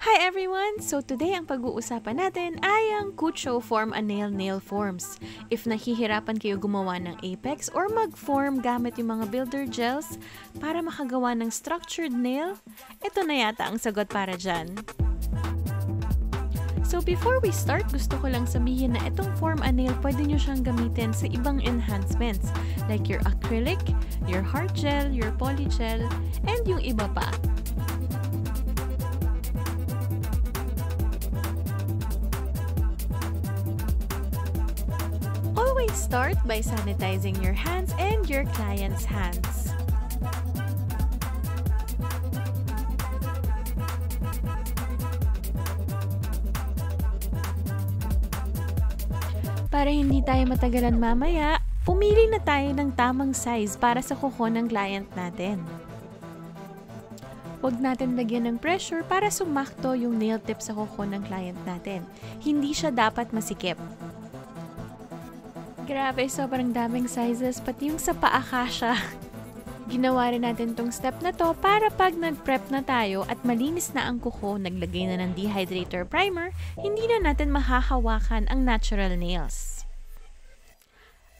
Hi everyone! So today ang pag-uusapan natin ay ang Kucho Form a Nail Forms. If nahihirapan kayo gumawa ng apex or mag-form gamit yung mga builder gels para makagawa ng structured nail, ito na yata ang sagot para dyan. So before we start, gusto ko lang sabihin na itong Form a Nail pwede nyo siyang gamitin sa ibang enhancements like your acrylic, your hard gel, your poly gel, and yung iba pa. Always start by sanitizing your hands and your client's hands. Para hindi tayo matagalan mamaya, pumili na tayo ng tamang size para sa kuko ng client natin. Huwag natin lagyan ng pressure para sumakto yung nail tip sa kuko ng client natin. Hindi siya dapat masikip. Grabe, sobrang daming sizes, pati yung sa paa kasya. Ginawa rin natin tong step na to para pag nag-prep na tayo at malinis na ang kuko, naglagay na ng dehydrator primer, hindi na natin mahahawakan ang natural nails.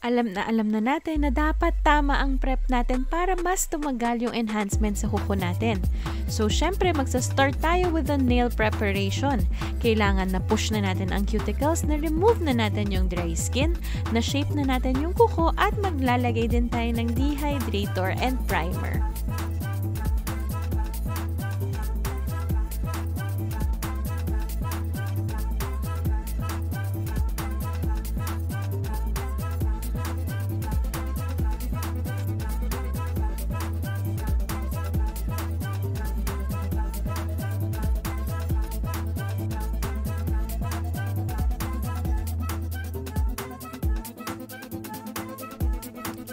Alam na natin na dapat tama ang prep natin para mas tumagal yung enhancement sa kuko natin. So, syempre, magsa-start tayo with the nail preparation. Kailangan na push na natin ang cuticles, na remove na natin yung dry skin, na shape na natin yung kuko, at maglalagay din tayo ng dehydrator and primer.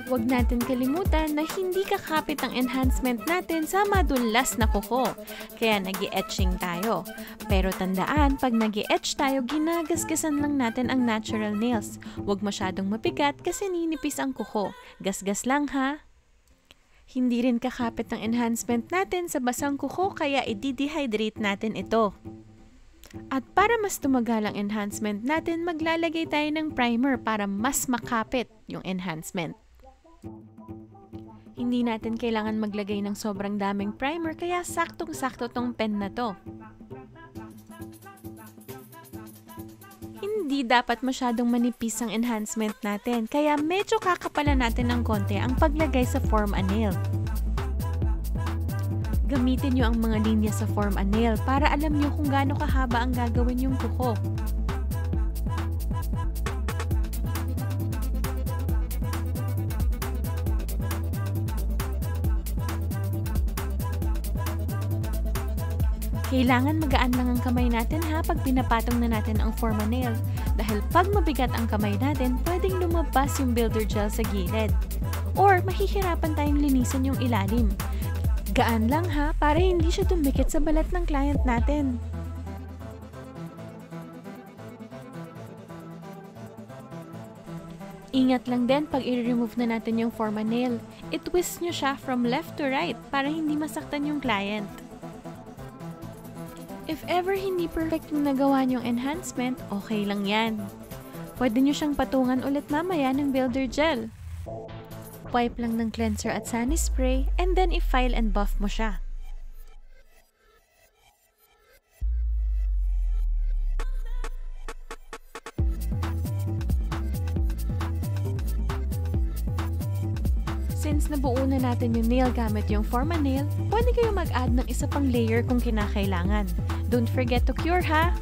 Huwag natin kalimutan na hindi kakapit ang enhancement natin sa madulas na kuko, kaya nag-i-etching tayo. Pero tandaan, pag nag-i-etch tayo, ginagasgasan lang natin ang natural nails. Huwag masyadong mapigat kasi ninipis ang kuko. Gasgas lang ha! Hindi rin kakapit ang enhancement natin sa basang kuko, kaya i-dehydrate natin ito. At para mas tumagal ang enhancement natin, maglalagay tayo ng primer para mas makapit yung enhancement. Hindi natin kailangan maglagay ng sobrang daming primer, kaya saktong-sakto tong pen na to. Hindi dapat masyadong manipis ang enhancement natin, kaya medyo kakapalan natin ng konti ang paglagay sa Form a Nail. Gamitin nyo ang mga linya sa Form a Nail para alam nyo kung gaano kahaba ang gagawin yung kuko. Kailangan magaan lang ang kamay natin ha pag pinapatong na natin ang Form a Nail. Dahil pag mabigat ang kamay natin, pwedeng lumabas yung builder gel sa gilid. Or mahihirapan tayong linisin yung ilalim. Gaan lang ha para hindi siya dumikit sa balat ng client natin. Ingat lang din pag i-remove na natin yung Form a Nail. I-twist nyo siya from left to right para hindi masaktan yung client. If ever hindi perfect yung nagawa nyong enhancement, okay lang yan. Pwede nyo siyang patungan ulit mamaya ng builder gel. Wipe lang ng cleanser at sunny spray, and then i-file and buff mo siya. Since nabuo na natin yung nail gamit yung Form a Nail, pwede kayo mag-add ng isa pang layer kung kinakailangan. Don't forget to cure ha!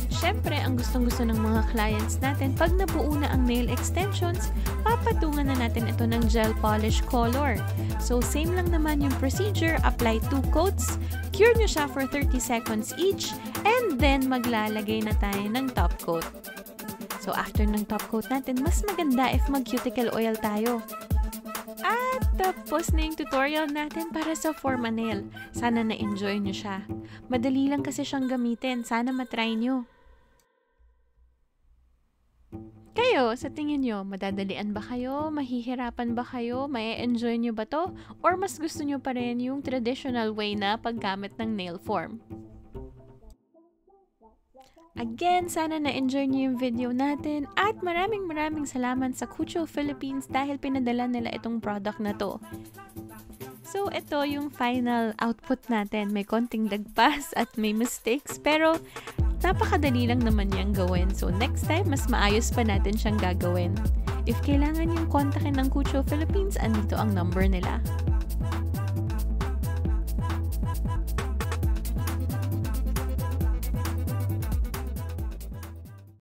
Siyempre, ang gustong-gusto ng mga clients natin, pag nabuo na ang nail extensions, papatungan na natin ito ng gel polish color. So, same lang naman yung procedure. Apply 2 coats, cure nyo siya for 30 seconds each, and then maglalagay na tayo ng top coat. So, after ng top coat natin, mas maganda if mag-cuticle oil tayo. At tapos na yung tutorial natin para sa Forma Nail. Sana na-enjoy nyo siya. Madali lang kasi siyang gamitin. Sana matry nyo. Kayo, sa tingin nyo, madadalian ba kayo? Mahihirapan ba kayo? Mai-enjoy nyo ba to? Or mas gusto nyo pa rin yung traditional way na paggamit ng nail form? Again, sana na-enjoy niyo yung video natin at maraming salamat sa Kucho Philippines dahil pinadala nila itong product na to. So, ito yung final output natin. May konting lagpas at may mistakes pero napakadali lang naman niyang gawin. So, next time, mas maayos pa natin siyang gagawin. If kailangan yung kontakin ng Kucho Philippines, andito ang number nila.